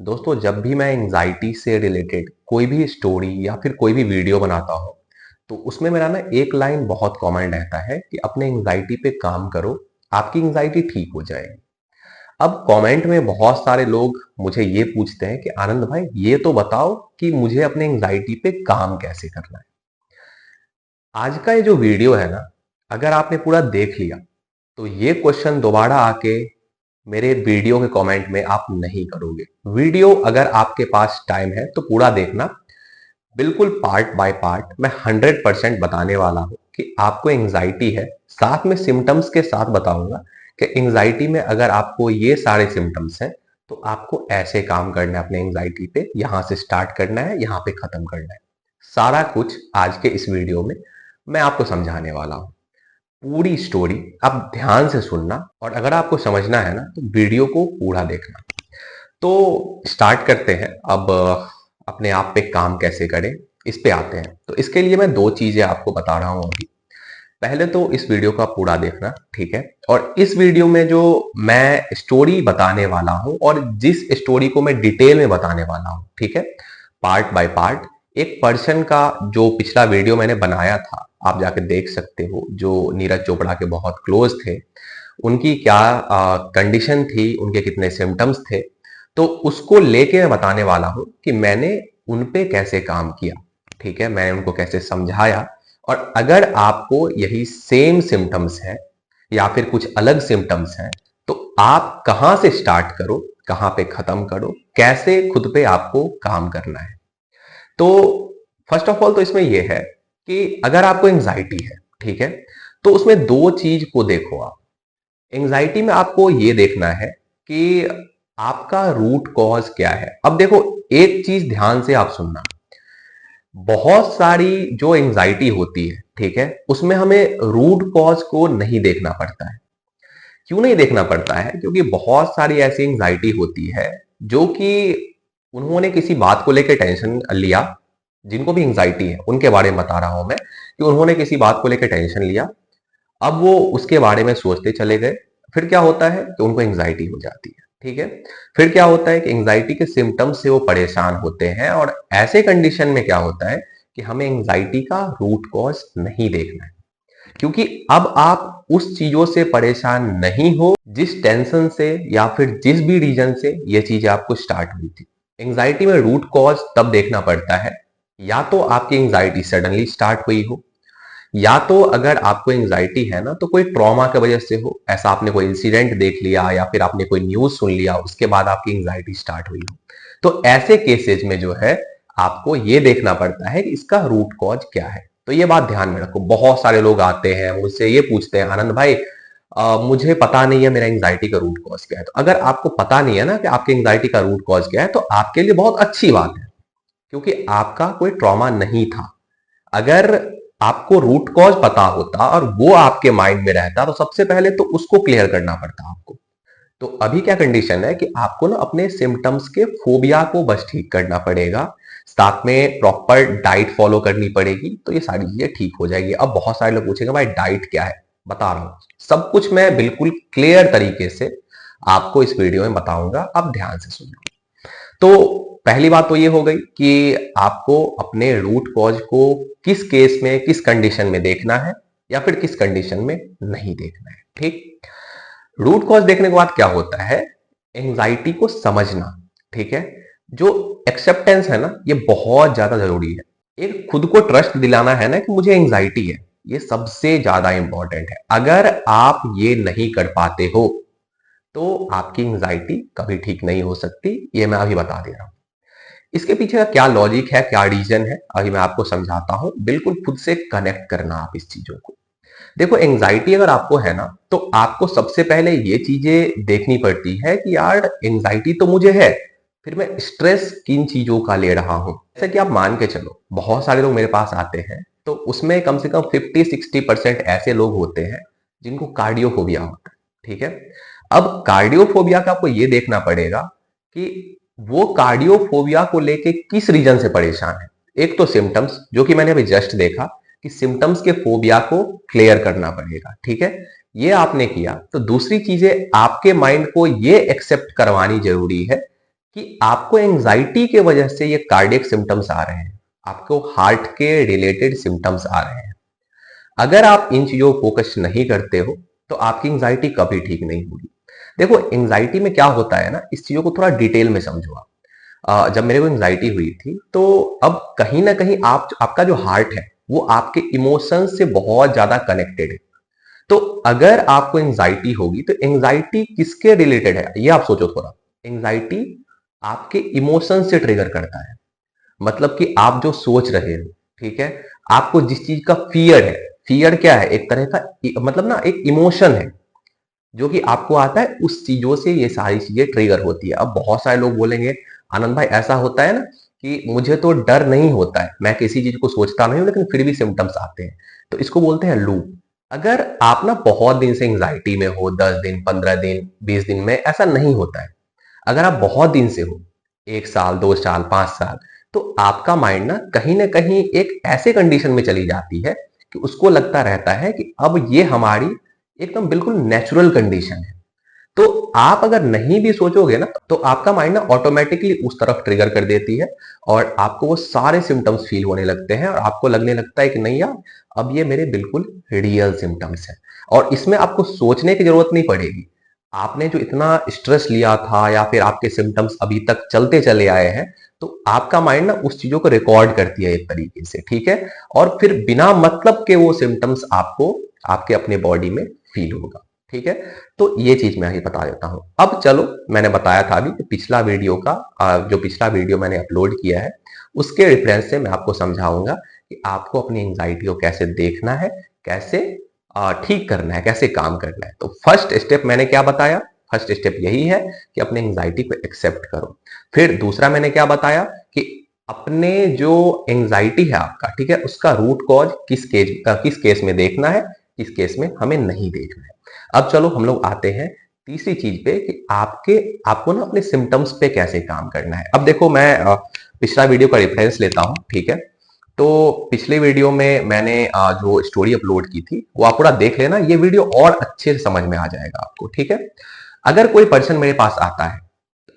दोस्तों, जब भी मैं एंग्जायटी से रिलेटेड कोई भी स्टोरी या फिर कोई भी वीडियो बनाता हूँ, तो उसमें मेरा ना एक लाइन बहुत कॉमन रहता है कि अपने एंग्जायटी पे काम करो, आपकी एंग्जायटी ठीक हो जाएगी। अब कमेंट में बहुत सारे लोग मुझे ये पूछते हैं कि आनंद भाई, ये तो बताओ कि मुझे अपने एंग्जायटी पे काम कैसे करना है। आज का ये जो वीडियो है ना, अगर आपने पूरा देख लिया, तो ये क्वेश्चन दोबारा आके मेरे वीडियो के कमेंट में आप नहीं करोगे। वीडियो अगर आपके पास टाइम है तो पूरा देखना, बिल्कुल पार्ट बाय पार्ट मैं 100% बताने वाला हूं कि आपको एंग्जाइटी है, साथ में सिम्टम्स के साथ बताऊंगा कि एंग्जाइटी में अगर आपको ये सारे सिम्टम्स हैं तो आपको ऐसे काम करना है अपने एंग्जाइटी पे, यहां से स्टार्ट करना है, यहां पे खत्म करना है। सारा कुछ आज के इस वीडियो में मैं आपको समझाने वाला हूं। पूरी स्टोरी आप ध्यान से सुनना, और अगर आपको समझना है ना तो वीडियो को पूरा देखना। तो स्टार्ट करते हैं। अब अपने आप पे काम कैसे करें, इस पे आते हैं। तो इसके लिए मैं दो चीजें आपको बता रहा हूं अभी। पहले तो इस वीडियो का पूरा देखना, ठीक है। और इस वीडियो में जो मैं स्टोरी बताने वाला हूं और जिस स्टोरी को मैं डिटेल में बताने वाला हूं, ठीक है, पार्ट बाय पार्ट, एक पर्सन का जो पिछला वीडियो मैंने बनाया था, आप जाके देख सकते हो, जो नीरज चोपड़ा के बहुत क्लोज थे, उनकी क्या कंडीशन थी, उनके कितने सिम्टम्स थे, तो उसको लेके मैं बताने वाला हूं कि मैंने उन पे कैसे काम किया, ठीक है, मैंने उनको कैसे समझाया। और अगर आपको यही सेम सिम्टम्स है या फिर कुछ अलग सिम्टम्स हैं, तो आप कहां से स्टार्ट करो, कहां पे खत्म करो, कैसे खुद पे आपको काम करना है। तो फर्स्ट ऑफ ऑल तो इसमें यह है कि अगर आपको एंजाइटी है, ठीक है, तो उसमें दो चीज को देखो आप। एंजाइटी में आपको ये देखना है कि आपका रूट कॉज क्या है। अब देखो, एक चीज ध्यान से आप सुनना, बहुत सारी जो एंजाइटी होती है, ठीक है, उसमें हमें रूट कॉज को नहीं देखना पड़ता है। क्यों नहीं देखना पड़ता है? क्योंकि बहुत सारी ऐसी एंजाइटी होती है जो कि उन्होंने किसी बात को लेकर टेंशन लिया, जिनको भी एंजाइटी है उनके बारे में बता रहा हूं मैं, कि उन्होंने किसी बात को लेकर टेंशन लिया, अब वो उसके बारे में सोचते चले गए। फिर क्या होता है कि उनको एंजाइटी हो जाती है, ठीक है। फिर क्या होता है कि एंजाइटी के सिम्टम्स से वो परेशान होते हैं, और ऐसे कंडीशन में क्या होता है कि हमें एंजाइटी का रूट कॉज नहीं देखना है, क्योंकि अब आप उस चीजों से परेशान नहीं हो जिस टेंशन से या फिर जिस भी रीजन से ये चीज आपको स्टार्ट हुई थी। एंजाइटी में रूट कॉज तब देखना पड़ता है, या तो आपकी एंजाइटी सडनली स्टार्ट हुई हो, या तो अगर आपको एंजाइटी है ना तो कोई ट्रॉमा की वजह से हो, ऐसा आपने कोई इंसिडेंट देख लिया या फिर आपने कोई न्यूज सुन लिया, उसके बाद आपकी एंजाइटी स्टार्ट हुई हो। तो ऐसे केसेस में जो है आपको ये देखना पड़ता है कि इसका रूट कॉज क्या है। तो ये बात ध्यान में रखो। बहुत सारे लोग आते हैं मुझसे ये पूछते हैं, आनंद भाई, मुझे पता नहीं है मेरा एंजाइटी का रूट कॉज क्या है। तो अगर आपको पता नहीं है ना कि आपके एंजाइटी का रूट कॉज क्या है, तो आपके लिए बहुत अच्छी बात है, क्योंकि आपका कोई ट्रॉमा नहीं था। अगर आपको रूट कॉज पता होता और वो आपके माइंड में रहता, तो सबसे पहले तो उसको क्लियर करना पड़ता आपको। तो अभी क्या कंडीशन है कि आपको ना अपने सिम्टम्स के फोबिया को बस ठीक करना पड़ेगा, साथ में प्रॉपर डाइट फॉलो करनी पड़ेगी, तो ये सारी चीजें ठीक हो जाएगी। अब बहुत सारे लोग पूछेंगे, भाई डाइट क्या है? बता रहा हूं, सब कुछ मैं बिल्कुल क्लियर तरीके से आपको इस वीडियो में बताऊंगा, आप ध्यान से सुनना। तो पहली बात तो ये हो गई कि आपको अपने रूट कॉज को किस केस में, किस कंडीशन में देखना है या फिर किस कंडीशन में नहीं देखना है, ठीक। रूट कॉज देखने के बाद क्या होता है, एंजाइटी को समझना, ठीक है। जो एक्सेप्टेंस है ना, ये बहुत ज्यादा जरूरी है। एक खुद को ट्रस्ट दिलाना है ना कि मुझे एंजाइटी है, ये सबसे ज्यादा इंपॉर्टेंट है। अगर आप ये नहीं कर पाते हो तो आपकी एंजाइटी कभी ठीक नहीं हो सकती, ये मैं अभी बता दे रहा हूं। इसके पीछे का क्या लॉजिक है, क्या रीजन है, अभी मैं आपको समझाता हूं। बिल्कुल खुद से कनेक्ट करना आप इस चीजों को। देखो, एंजाइटी अगर आपको है ना, तो आपको सबसे पहले ये चीजें देखनी पड़ती है कि यार एंजाइटी तो मुझे है, फिर मैं स्ट्रेस किन चीजों का ले रहा हूं। जैसे कि आप मान के चलो, बहुत सारे लोग मेरे पास आते हैं, तो उसमें कम से कम 50-60% ऐसे लोग होते हैं जिनको कार्डियोफोबिया होता है, ठीक है। अब कार्डियोफोबिया का आपको ये देखना पड़ेगा कि वो कार्डियोफोबिया को लेके किस रीजन से परेशान है। एक तो सिम्टम्स, जो कि मैंने अभी जस्ट देखा कि सिम्टम्स के फोबिया को क्लियर करना पड़ेगा, ठीक है। ये आपने किया, तो दूसरी चीजें आपके माइंड को ये एक्सेप्ट करवानी जरूरी है कि आपको एंजाइटी के वजह से ये कार्डियक सिम्टम्स आ रहे हैं, आपको हार्ट के रिलेटेड सिम्टम्स आ रहे हैं। अगर आप इन चीजों को फोकस नहीं करते हो तो आपकी एंजाइटी कभी ठीक नहीं होगी। देखो एंजाइटी में क्या होता है ना, इस चीजों को थोड़ा डिटेल में समझो आप। जब मेरे को एंजाइटी हुई थी तो अब कहीं ना कहीं आपका जो हार्ट है वो आपके इमोशंस से बहुत ज्यादा कनेक्टेड है। तो अगर आपको एंजाइटी होगी तो एंजाइटी किसके रिलेटेड है ये आप सोचो थोड़ा। एंजाइटी आपके इमोशन से ट्रिगर करता है। मतलब कि आप जो सोच रहे हो, ठीक है, आपको जिस चीज का फियर है, फियर क्या है, एक तरह का मतलब ना एक इमोशन है जो कि आपको आता है, उस चीजों से ये सारी चीजें ट्रिगर होती है। अब बहुत सारे लोग बोलेंगे आनंद भाई ऐसा होता है ना कि मुझे तो डर नहीं होता है, मैं किसी चीज को सोचता नहीं हूं लेकिन फिर भी सिम्टम्स आते हैं, तो इसको बोलते हैं लूप। अगर आप ना बहुत दिन से एंजाइटी में हो, 10 दिन 15 दिन 20 दिन में, ऐसा नहीं होता है। अगर आप बहुत दिन से हो, 1 साल 2 साल 5 साल, तो आपका माइंड ना कहीं एक ऐसे कंडीशन में चली जाती है कि उसको लगता रहता है कि अब ये हमारी एकदम बिल्कुल नेचुरल कंडीशन है। तो आप अगर नहीं भी सोचोगे ना तो आपका माइंड ना ऑटोमेटिकली उस तरफ ट्रिगर कर देती है और आपको वो सारे सिम्टम्स फील होने लगते हैं और आपको लगने लगता है कि नहीं यार, अब ये मेरे बिल्कुल रियल सिम्टम्स हैं। और इसमें आपको सोचने की जरूरत नहीं पड़ेगी। आपने जो इतना स्ट्रेस लिया था या फिर आपके सिम्टम्स अभी तक चलते चले आए हैं, तो आपका माइंड ना उस चीजों को रिकॉर्ड करती है एक तरीके से, ठीक है। और फिर बिना मतलब के वो सिम्टम्स आपको आपके अपने बॉडी में फील होगा, ठीक है। तो ये चीज मैं ही बता देता हूं। अब चलो, मैंने बताया था अभी कि पिछला वीडियो का जो पिछला वीडियो मैंने अपलोड किया है उसके रेफरेंस से मैं आपको समझाऊंगा कि आपको अपनी एंजाइटी को कैसे देखना है, कैसे ठीक करना है, कैसे काम करना है। तो फर्स्ट स्टेप मैंने क्या बताया? फर्स्ट स्टेप यही है कि अपने एंजाइटी को एक्सेप्ट करो। फिर दूसरा मैंने क्या बताया कि अपने जो एंजाइटी है आपका, ठीक है, उसका रूट कॉज किस केस में देखना है, किस केस में हमें नहीं देखना है। अब चलो हम लोग आते हैं तीसरी चीज पे कि आपको ना अपने सिम्टम्स पे कैसे काम करना है। अब देखो मैं पिछला वीडियो का रेफरेंस लेता हूं, ठीक है। तो पिछले वीडियो में मैंने जो स्टोरी अपलोड की थी वो आप पूरा देख लेना, ये वीडियो और अच्छे से समझ में आ जाएगा आपको, ठीक है। अगर कोई पर्सन मेरे पास आता है,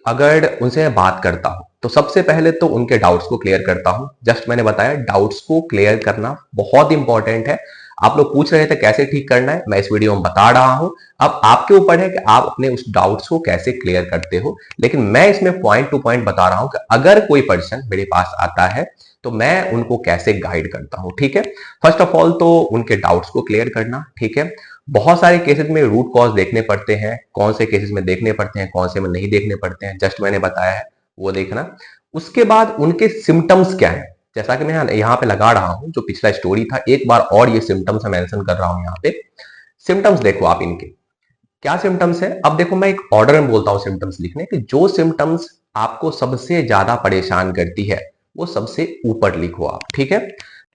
अगर उनसे मैं बात करता हूं तो सबसे पहले तो उनके डाउट्स को क्लियर करता हूं। जस्ट मैंने बताया डाउट्स को क्लियर करना बहुत इंपॉर्टेंट है। आप लोग पूछ रहे थे कैसे ठीक करना है, मैं इस वीडियो में बता रहा हूं। अब आपके ऊपर है कि आप अपने उस डाउट्स को कैसे क्लियर करते हो, लेकिन मैं इसमें पॉइंट टू पॉइंट बता रहा हूं कि अगर कोई पर्सन मेरे पास आता है तो मैं उनको कैसे गाइड करता हूं, ठीक है। फर्स्ट ऑफ ऑल तो उनके डाउट्स को क्लियर करना, ठीक है। बहुत सारे केसेस में रूट कॉज देखने पड़ते हैं, कौन से केसेस में देखने पड़ते हैं, कौन से में नहीं देखने पड़ते हैं, जस्ट मैंने बताया है वो देखना। उसके बाद उनके सिम्टम्स क्या है, जैसा कि मैं यहाँ पे लगा रहा हूं, जो पिछला स्टोरी था एक बार और ये सिम्टम्स मेंशन कर रहा हूं यहाँ पे। सिम्टम्स देखो आप इनके क्या सिम्टम्स है। अब देखो मैं एक ऑर्डर में बोलता हूँ सिम्टम्स लिखने कि जो सिम्टम्स आपको सबसे ज्यादा परेशान करती है वो सबसे ऊपर लिखो आप, ठीक है।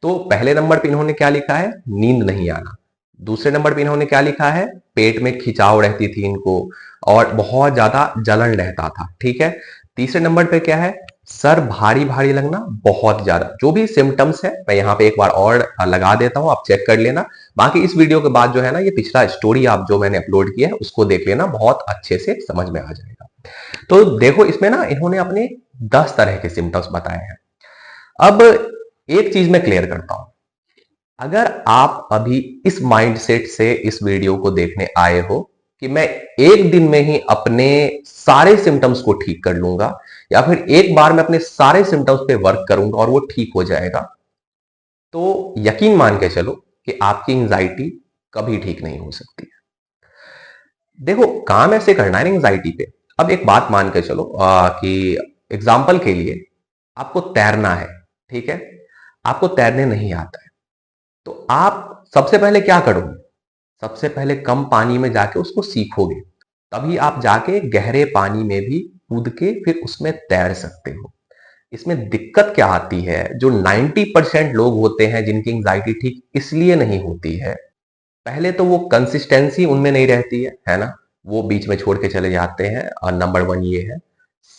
तो पहले नंबर पे इन्होंने क्या लिखा है? नींद नहीं आना। दूसरे नंबर पे इन्होंने क्या लिखा है? पेट में खिंचाव रहती थी इनको और बहुत ज्यादा जलन रहता था, ठीक है। तीसरे नंबर पे क्या है? सर भारी भारी लगना बहुत ज्यादा। जो भी सिम्टम्स है मैं यहाँ पे एक बार और लगा देता हूँ, आप चेक कर लेना। बाकी इस वीडियो के बाद जो है ना, ये पिछला स्टोरी आप जो मैंने अपलोड किया है उसको देख लेना, बहुत अच्छे से समझ में आ जाएगा। तो देखो इसमें ना इन्होंने अपने 10 तरह के सिम्टम्स बताए हैं। अब एक चीज मैं क्लियर करता हूं, अगर आप अभी इस माइंडसेट से इस वीडियो को देखने आए हो कि मैं एक दिन में ही अपने सारे सिम्टम्स को ठीक कर लूंगा या फिर एक बार में अपने सारे सिम्टम्स पे वर्क करूंगा और वो ठीक हो जाएगा, तो यकीन मान के चलो कि आपकी एंजाइटी कभी ठीक नहीं हो सकती। देखो काम ऐसे करना है ना एंजाइटी पे। अब एक बात मान के चलो कि एग्जाम्पल के लिए आपको तैरना है, ठीक है, आपको तैरने नहीं आता है, तो आप सबसे पहले क्या करोगे? सबसे पहले कम पानी में जाके उसको सीखोगे, तभी आप जाके गहरे पानी में भी कूद के फिर उसमें तैर सकते हो। इसमें दिक्कत क्या आती है, जो 90% लोग होते हैं जिनकी एंजाइटी ठीक इसलिए नहीं होती है, पहले तो वो कंसिस्टेंसी उनमें नहीं रहती है ना, वो बीच में छोड़ के चले जाते हैं, और नंबर वन ये है।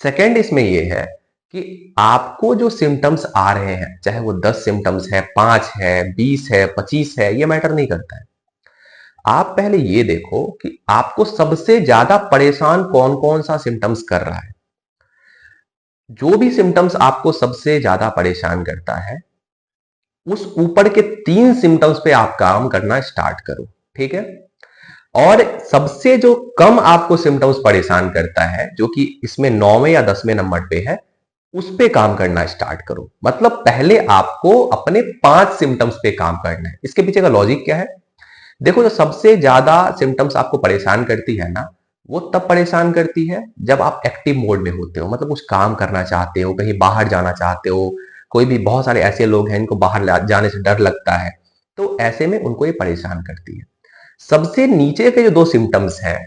सेकंड इसमें ये है कि आपको जो सिम्टम्स आ रहे हैं, चाहे वो 10 सिम्टम्स है, 5 है, 20 है, 25 है, ये मैटर नहीं करता है। आप पहले ये देखो कि आपको सबसे ज्यादा परेशान कौन कौन सा सिम्टम्स कर रहा है। जो भी सिम्टम्स आपको सबसे ज्यादा परेशान करता है, उस ऊपर के 3 सिम्टम्स पे आप काम करना स्टार्ट करो, ठीक है। और सबसे जो कम आपको सिम्टम्स परेशान करता है, जो कि इसमें 9वें या 10वें नंबर पे है, उस पे काम करना स्टार्ट करो। मतलब पहले आपको अपने 5 सिम्टम्स पे काम करना है। इसके पीछे का लॉजिक क्या है? देखो, जो सबसे ज्यादा सिम्टम्स आपको परेशान करती है ना, वो तब परेशान करती है जब आप एक्टिव मोड में होते हो, मतलब कुछ काम करना चाहते हो, कहीं बाहर जाना चाहते हो। कोई भी, बहुत सारे ऐसे लोग हैं इनको बाहर जाने से डर लगता है, तो ऐसे में उनको ये परेशान करती है। सबसे नीचे के जो 2 सिम्टम्स हैं,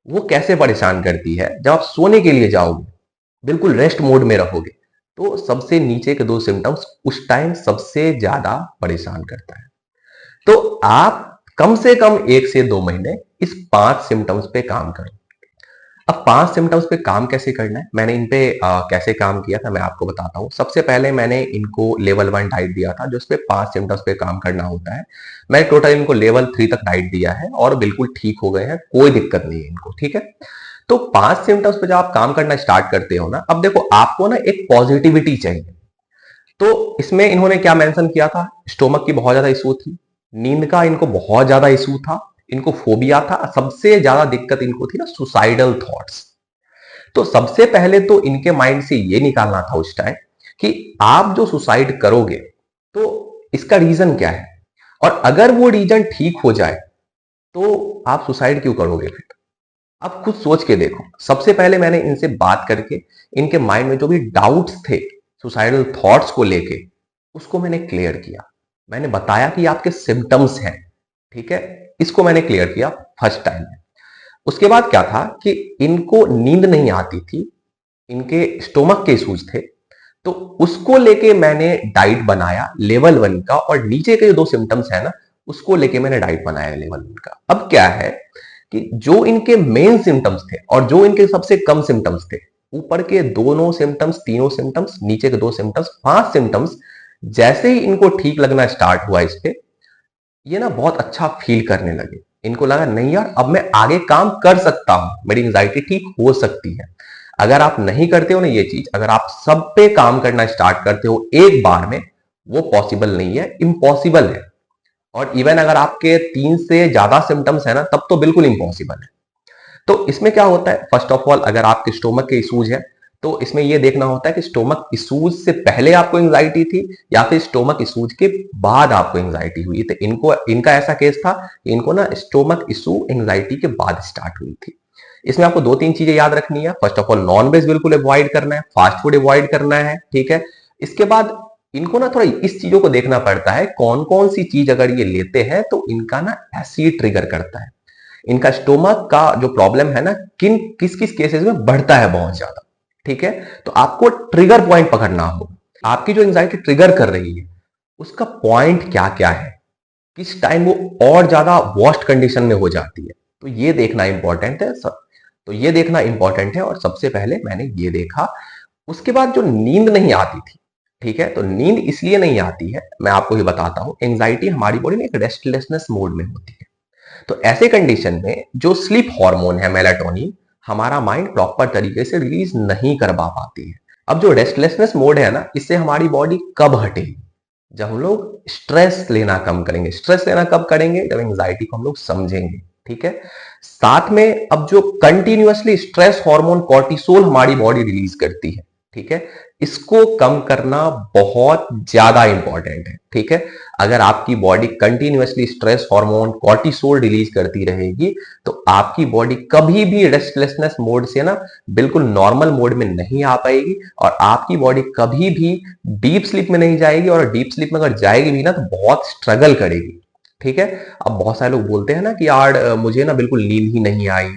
वो कैसे परेशान करती है? जब आप सोने के लिए जाओगे, बिल्कुल रेस्ट मोड में रहोगे, तो सबसे नीचे के 2 सिम्टम्स उस टाइम सबसे ज्यादा परेशान करता है। तो आप कम से कम 1 से 2 महीने इस 5 सिम्टम्स पे काम करो। अब 5 सिम्टम्स पे काम कैसे करना है, मैंने इन पे कैसे काम किया था मैं आपको बताता हूँ। सबसे पहले मैंने इनको लेवल 1 डाइट दिया था, जो इस पे 5 सिम्टम्स पे काम करना होता है। मैं टोटल इनको लेवल 3 तक डाइट दिया है और बिल्कुल ठीक हो गए हैं, कोई दिक्कत नहीं है इनको, ठीक है। तो 5 सिम्टम्स पे जब आप काम करना स्टार्ट करते हो ना, अब देखो आपको ना एक पॉजिटिविटी चाहिए। तो इसमें इन्होंने क्या मेंशन किया था? स्टोमक की बहुत ज्यादा इशू थी, नींद का इनको बहुत ज्यादा इशू था, इनको फोबिया था, सबसे ज्यादा दिक्कत इनको थी ना सुसाइडल थॉट्स। तो सबसे पहले तो इनके माइंड से ये निकालना था उस टाइम कि आप जो सुसाइड करोगे, तो इसका रीजन क्या है, और अगर वो रीजन ठीक हो जाए तो आप सुसाइड क्यों करोगे फिर? आप खुद सोच के देखो। सबसे पहले मैंने इनसे बात करके इनके माइंड में जो भी डाउट्स थे सुसाइडल थॉट्स को लेके, उसको मैंने क्लियर किया। मैंने बताया कि आपके सिम्टम्स हैं, ठीक है, इसको मैंने क्लियर किया फर्स्ट टाइम में। उसके बाद क्या था कि इनको नींद नहीं आती थी, इनके स्टोमक के इश्यूज थे, तो उसको लेके मैंने डाइट बनाया लेवल 1 का, और नीचे के जो 2 सिम्टम्स है ना, उसको लेके मैंने डाइट बनाया लेवल 1 का। अब क्या है कि जो इनके मेन सिम्टम्स थे और जो इनके सबसे कम सिम्टम्स थे, ऊपर के दोनों सिम्टम्स, तीनों सिम्टम्स, नीचे के 2 सिम्टम्स, 5 सिम्टम्स, जैसे ही इनको ठीक लगना स्टार्ट हुआ इस पे, ये ना बहुत अच्छा फील करने लगे। इनको लगा नहीं यार, अब मैं आगे काम कर सकता हूं, मेरी एंजाइटी ठीक हो सकती है। अगर आप नहीं करते हो ना ये चीज, अगर आप सब पे काम करना स्टार्ट करते हो एक बार में, वो पॉसिबल नहीं है, इम्पॉसिबल है। और इवन अगर आपके 3 से ज्यादा सिम्टम्स है ना, तब तो बिल्कुल इम्पॉसिबल है। तो इसमें क्या होता है, फर्स्ट ऑफ ऑल अगर आपके स्टोमक के इश्यूज है, तो इसमें यह देखना होता है कि स्टोमक इश्यूज से पहले आपको एंजाइटी थी या फिर स्टोमक इश्यूज के बाद आपको एंजाइटी हुई। तो इनका ऐसा केस था कि इनको ना स्टोमक इशू एंजाइटी के बाद स्टार्ट हुई थी। इसमें आपको 2-3 चीजें याद रखनी है। First of all non veg बिल्कुल अवॉइड करना है, फास्ट फूड अवॉइड करना है, ठीक है। इसके बाद इनको ना थोड़ा इस चीजों को देखना पड़ता है, कौन कौन सी चीज अगर ये लेते हैं तो इनका ना एसिड ट्रिगर करता है। इनका स्टोमक का जो प्रॉब्लम है ना, किस किस केसेस में बढ़ता है बहुत ज्यादा, ठीक है। तो आपको ट्रिगर पॉइंट पकड़ना होगा, आपकी जो एंजाइटी ट्रिगर कर रही है उसका पॉइंट क्या क्या है, किस टाइम वो और ज्यादा वर्स्ट कंडीशन में हो जाती है, तो ये देखना इंपॉर्टेंट है सब। तो ये देखना इंपॉर्टेंट है, और सबसे पहले मैंने ये देखा। उसके बाद जो नींद नहीं आती थी, ठीक है, तो नींद इसलिए नहीं आती है, मैं आपको ही बताता हूं। एंजाइटी हमारी बॉडी में एक रेस्टलेसनेस मोड में होती है। तो ऐसे कंडीशन में जो स्लीप हार्मोन है मेलाटोनिन, हमारा माइंड प्रॉपर तरीके से रिलीज नहीं कर पाती है। अब जो रेस्टलेसनेस मोड है ना, इससे हमारी बॉडी कब हटेगी? जब हम लोग स्ट्रेस लेना कम करेंगे। स्ट्रेस लेना कब करेंगे? जब एंजाइटी को हम लोग समझेंगे, ठीक है। साथ में अब जो कंटिन्यूअसली स्ट्रेस हार्मोन कॉर्टिसोल हमारी बॉडी रिलीज करती है, ठीक है, इसको कम करना बहुत ज्यादा इंपॉर्टेंट है, ठीक है। अगर आपकी body continuously stress hormone cortisol release करती रहेगी, तो आपकी बॉडी कभी भी रेस्टलेसनेस मोड से ना बिल्कुल नॉर्मल मोड में नहीं आ पाएगी, और आपकी बॉडी कभी भी डीप स्लीप में नहीं जाएगी, और डीप स्लीप में अगर जाएगी भी ना तो बहुत स्ट्रगल करेगी, ठीक है। अब बहुत सारे लोग बोलते हैं ना कि यार मुझे ना बिल्कुल नींद ही नहीं आई।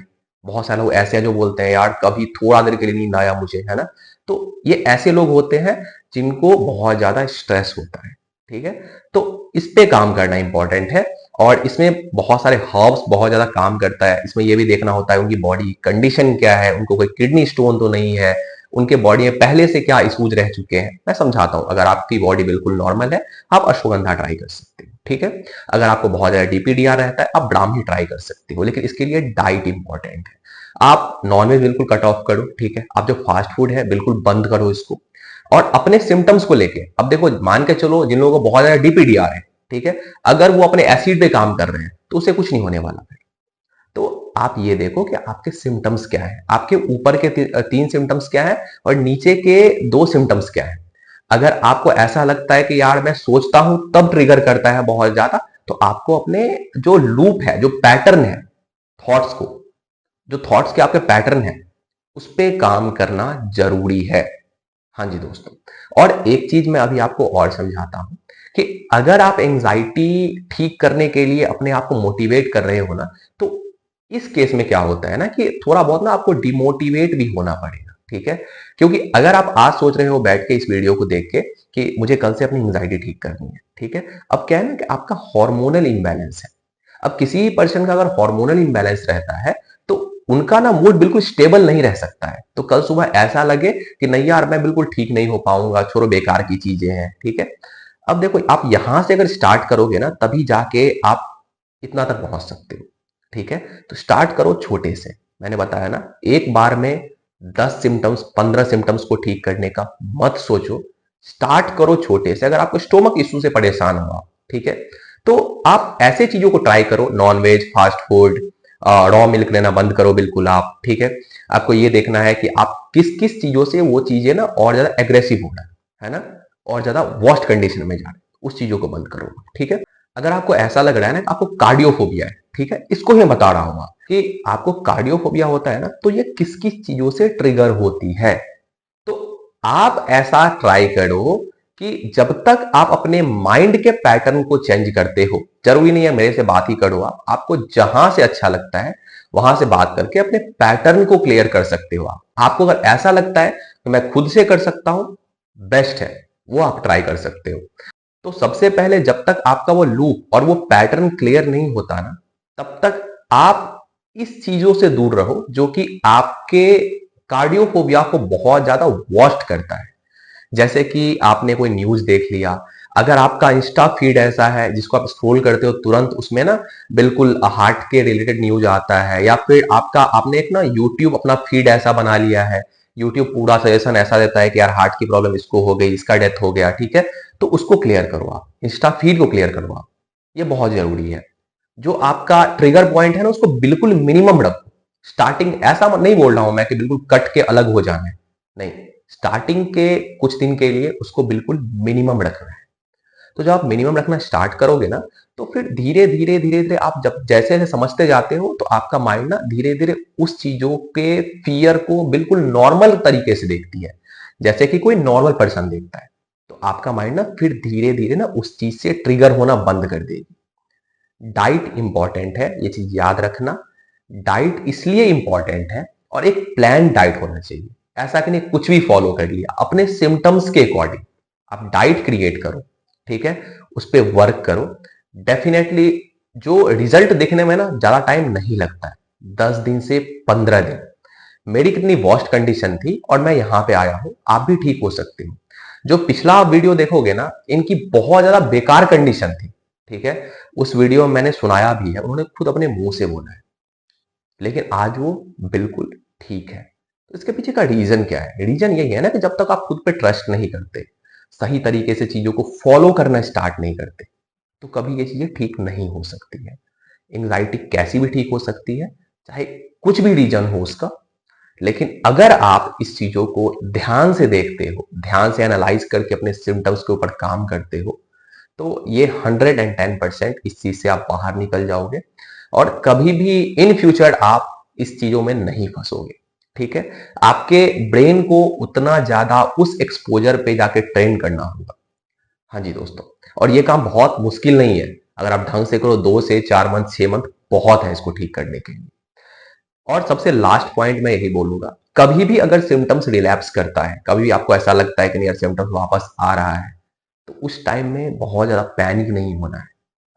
बहुत सारे लोग ऐसे हैं जो बोलते हैं यार कभी थोड़ा देर के लिए नींद आया मुझे, है ना। तो ये ऐसे लोग होते हैं जिनको बहुत ज्यादा स्ट्रेस होता है, ठीक है। तो इस पे काम करना इंपॉर्टेंट है, और इसमें बहुत सारे हर्ब्स बहुत ज्यादा काम करता है। इसमें ये भी देखना होता है उनकी बॉडी कंडीशन क्या है, उनको कोई किडनी स्टोन तो नहीं है, उनके बॉडी में पहले से क्या इश्यूज रह चुके हैं। मैं समझाता हूं। अगर आपकी बॉडी बिल्कुल नॉर्मल है, आप अश्वगंधा ट्राई कर सकते हो, ठीक है। अगर आपको बहुत ज्यादा डीपीडीआर रहता है, आप ब्राह्मी ट्राई कर सकते हो, लेकिन इसके लिए डाइट इंपॉर्टेंट है। आप नॉनवेज बिल्कुल कट ऑफ करो, ठीक है। आप जो फास्ट फूड है बिल्कुल बंद करो इसको। और अपने सिम्टम्स को लेके अब देखो, मान के चलो जिन लोगों को बहुत ज्यादा डीपीडीआर है, ठीक है, अगर वो अपने एसिड पे काम कर रहे हैं तो उसे कुछ नहीं होने वाला फिर। तो आप ये देखो कि आपके सिम्टम्स क्या है, आपके ऊपर के तीन सिम्टम्स क्या है और नीचे के दो सिम्टम्स क्या है। अगर आपको ऐसा लगता है कि यार मैं सोचता हूं तब ट्रिगर करता है बहुत ज्यादा, तो आपको अपने जो लूप है, जो पैटर्न है थॉट्स को, जो थॉट्स के आपके पैटर्न है, उस पे काम करना जरूरी है। हाँ जी दोस्तों। और एक चीज मैं अभी आपको और समझाता हूं कि अगर आप एंजाइटी ठीक करने के लिए अपने आप को मोटिवेट कर रहे हो ना, तो इस केस में क्या होता है ना कि थोड़ा बहुत ना आपको डिमोटिवेट भी होना पड़ेगा, ठीक है। क्योंकि अगर आप आज सोच रहे हो बैठ के इस वीडियो को देख के कि मुझे कल से अपनी एंजाइटी ठीक करनी है, ठीक है, अब क्या है ना कि आपका हार्मोनल इम्बैलेंस है। अब किसी पर्सन का अगर हार्मोनल इम्बैलेंस रहता है तो उनका ना मूड बिल्कुल स्टेबल नहीं रह सकता है। तो कल सुबह ऐसा लगे कि नहीं यार मैं बिल्कुल ठीक नहीं हो पाऊंगा, छोड़ो बेकार की चीजें हैं, ठीक है। अब देखो, आप यहां से अगर स्टार्ट करोगे ना तभी जाके आप इतना तक पहुंच सकते हो, ठीक है। तो स्टार्ट करो छोटे से। मैंने बताया ना, एक बार में 10 सिम्टम्स 15 सिम्टम्स को ठीक करने का मत सोचो। स्टार्ट करो छोटे से। अगर आपको स्टोमक इश्यू से परेशान हो आप, ठीक है, तो आप ऐसे चीजों को ट्राई करो, non veg, fast food, raw milk लेना बंद करो बिल्कुल आप, ठीक है। आपको ये देखना है कि आप किस किस चीजों से वो चीजें ना और ज्यादा एग्रेसिव हो रहा है ना, और ज्यादा वर्स्ट कंडीशन में जा रहे हैं, उस चीजों को बंद करो, ठीक है। अगर आपको ऐसा लग रहा है ना कि आपको कार्डियोफोबिया है, ठीक है, इसको मैं बता रहा हूं कि आपको कार्डियोफोबिया होता है ना, तो ये किस किस चीजों से ट्रिगर होती है। तो आप ऐसा ट्राई करो कि जब तक आप अपने माइंड के पैटर्न को चेंज करते हो, जरूरी नहीं है मेरे से बात ही करो, आप आपको जहां से अच्छा लगता है वहां से बात करके अपने पैटर्न को क्लियर कर सकते हो। आप आपको अगर ऐसा लगता है कि मैं खुद से कर सकता हूं, बेस्ट है, वो आप ट्राई कर सकते हो। तो सबसे पहले जब तक आपका वो लूप और वो पैटर्न क्लियर नहीं होता ना, तब तक आप इस चीजों से दूर रहो जो कि आपके कार्डियोफोबिया को बहुत ज्यादा वर्स्ट करता है। जैसे कि आपने कोई न्यूज देख लिया, अगर आपका इंस्टा फीड ऐसा है जिसको आप स्क्रॉल करते हो तुरंत उसमें ना बिल्कुल हार्ट के रिलेटेड न्यूज आता है, या फिर आपका आपने एक ना यूट्यूब अपना फीड ऐसा बना लिया है, यूट्यूब पूरा सजेशन ऐसा देता है कि यार हार्ट की प्रॉब्लम इसको हो गई, इसका डेथ हो गया, ठीक है, तो उसको क्लियर करो आप, इंस्टा फीड को क्लियर करो आप। ये बहुत जरूरी है। जो आपका ट्रिगर पॉइंट है ना उसको बिल्कुल मिनिमम रखो। स्टार्टिंग ऐसा नहीं बोल रहा हूं मैं कि बिल्कुल कट के अलग हो जाना है, नहीं। स्टार्टिंग के कुछ दिन के लिए उसको बिल्कुल मिनिमम रखना है। तो जब आप मिनिमम रखना स्टार्ट करोगे ना, तो फिर धीरे धीरे धीरे धीरे आप जब जैसे जैसे समझते जाते हो तो आपका माइंड ना धीरे धीरे उस चीजों के फियर को बिल्कुल नॉर्मल तरीके से देखती है, जैसे कि कोई नॉर्मल पर्सन देखता है। तो आपका माइंड ना फिर धीरे धीरे ना उस चीज से ट्रिगर होना बंद कर देगी। डाइट इंपॉर्टेंट है, ये चीज याद रखना। डाइट इसलिए इंपॉर्टेंट है, और एक प्लान डाइट होना चाहिए। ऐसा कि नहीं कुछ भी फॉलो कर लिया, अपने सिम्टम्स के अकॉर्डिंग आप डाइट क्रिएट करो, ठीक है, उस पर वर्क करो। डेफिनेटली जो रिजल्ट दिखने में ना ज्यादा टाइम नहीं लगता है, 10 दिन से 15 दिन। मेरी कितनी वर्स्ट कंडीशन थी और मैं यहां पे आया हूं, आप भी ठीक हो सकते हो। जो पिछला वीडियो देखोगे ना, इनकी बहुत ज्यादा बेकार कंडीशन थी, ठीक है, उस वीडियो में मैंने सुनाया भी है, उन्होंने खुद अपने मुंह से बोला है, लेकिन आज वो बिल्कुल ठीक है। तो इसके पीछे का रीजन क्या है? रीजन यही है ना कि जब तक आप खुद पे ट्रस्ट नहीं करते, सही तरीके से चीजों को फॉलो करना स्टार्ट नहीं करते, तो कभी ये चीजें ठीक नहीं हो सकती है। एंग्जाइटी कैसी भी ठीक हो सकती है, चाहे कुछ भी रीजन हो उसका। लेकिन अगर आप इस चीजों को ध्यान से देखते हो, ध्यान से एनालाइज करके अपने सिम्टम्स के ऊपर काम करते हो, तो ये 110% इस चीज से आप बाहर निकल जाओगे, और कभी भी इन फ्यूचर आप इस चीजों में नहीं फंसोगे, ठीक है। आपके ब्रेन को उतना ज्यादा उस एक्सपोजर पे जाके ट्रेन करना होगा। हाँ जी दोस्तों। और ये काम बहुत मुश्किल नहीं है, अगर आप ढंग से करो 2 से 4 मंथ 6 मंथ बहुत है इसको ठीक करने के लिए। और सबसे लास्ट पॉइंट मैं यही बोलूंगा, कभी भी अगर सिम्टम्स रिलैप्स करता है, कभी भी आपको ऐसा लगता है कि नहीं यार सिम्टम्स वापस आ रहा है, तो उस टाइम में बहुत ज्यादा पैनिक नहीं होना है।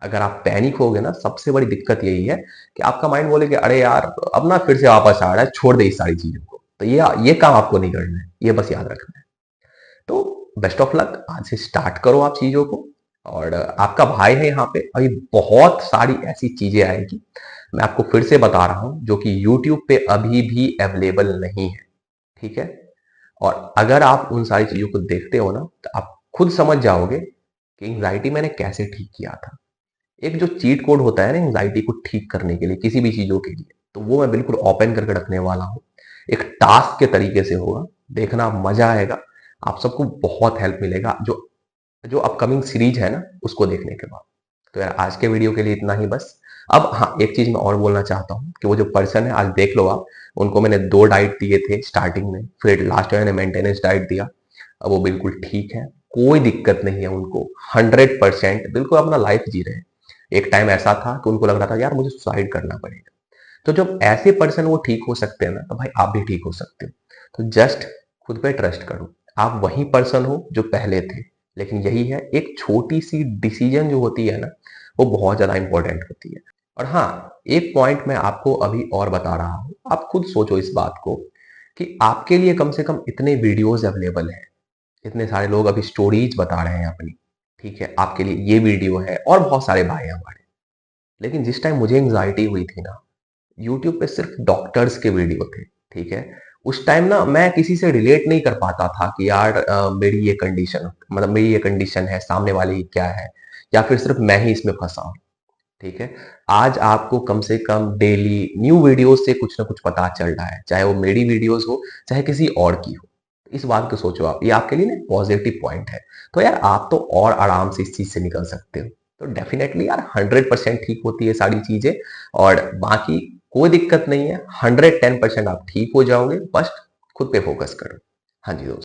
अगर आप पैनिक होगे ना, सबसे बड़ी दिक्कत यही है कि आपका माइंड बोले कि अरे यार अब ना फिर से वापस आ रहा है, छोड़ दे इस सारी चीजों को। तो ये काम आपको नहीं करना है, ये बस याद रखना है। तो बेस्ट ऑफ लक, आज से स्टार्ट करो आप चीजों को, और आपका भाई है यहाँ पे, अभी बहुत सारी ऐसी चीजें आएगी, मैं आपको फिर से बता रहा हूँ, जो कि यूट्यूब पे अभी भी अवेलेबल नहीं है। ठीक है, और अगर आप उन सारी चीजों को देखते हो ना, तो आप खुद समझ जाओगे कि एंग्जाइटी मैंने कैसे ठीक किया था। एक जो चीट कोड होता है ना एंग्जाइटी को ठीक करने के लिए, किसी भी चीजों के लिए, तो वो मैं बिल्कुल ओपन करके रखने वाला हूँ। एक टास्क के तरीके से होगा, देखना मजा आएगा, आप सबको बहुत हेल्प मिलेगा जो जो अपकमिंग सीरीज है ना उसको देखने के बाद। तो यार आज के वीडियो के लिए इतना ही बस। अब हाँ, एक चीज मैं और बोलना चाहता हूँ कि वो जो पर्सन है, आज देख लो आप, उनको मैंने 2 डाइट दिए थे स्टार्टिंग में, फिर लास्ट में मैंने मेंटेनेंस डाइट दिया। अब वो बिल्कुल ठीक है, कोई दिक्कत नहीं है उनको, 100% बिल्कुल अपना लाइफ जी रहे हैं। एक टाइम ऐसा था कि उनको लग रहा था यार मुझे सुसाइड करना पड़ेगा। तो जब ऐसे पर्सन वो ठीक हो सकते हैं ना, तो भाई आप भी ठीक हो सकते हो। तो जस्ट खुद पे ट्रस्ट करो, आप वही पर्सन हो जो पहले थे। लेकिन यही है, एक छोटी सी डिसीजन जो होती है ना, वो बहुत ज्यादा इंपॉर्टेंट होती है। और हाँ, एक पॉइंट मैं आपको अभी और बता रहा हूँ, आप खुद सोचो इस बात को कि आपके लिए कम से कम इतने वीडियोस अवेलेबल हैं, इतने सारे लोग अभी स्टोरीज बता रहे हैं अपनी, ठीक है, आपके लिए ये वीडियो है और बहुत सारे भाई हैं हमारे। लेकिन जिस टाइम मुझे एंग्जाइटी हुई थी ना, यूट्यूब पे सिर्फ डॉक्टर्स के वीडियो थे। ठीक है, उस टाइम ना मैं किसी से रिलेट नहीं कर पाता था कि यार मेरी ये कंडीशन, मतलब मेरी ये कंडीशन है, सामने वाले की क्या है, या फिर सिर्फ मैं ही इसमें फंसा हूँ। ठीक है, आज आपको कम से कम डेली न्यू वीडियोस से कुछ ना कुछ पता चल रहा है, चाहे वो मेरी वीडियोस हो, चाहे किसी और की हो। इस बात को सोचो आप, ये आपके लिए ना पॉजिटिव पॉइंट है। तो यार आप तो और आराम से इस चीज से निकल सकते हो। तो डेफिनेटली यार 100% ठीक होती है सारी चीजें, और बाकी कोई दिक्कत नहीं है, 110% आप ठीक हो जाओगे, बस खुद पे फोकस करो। हाँ जी दोस्तों।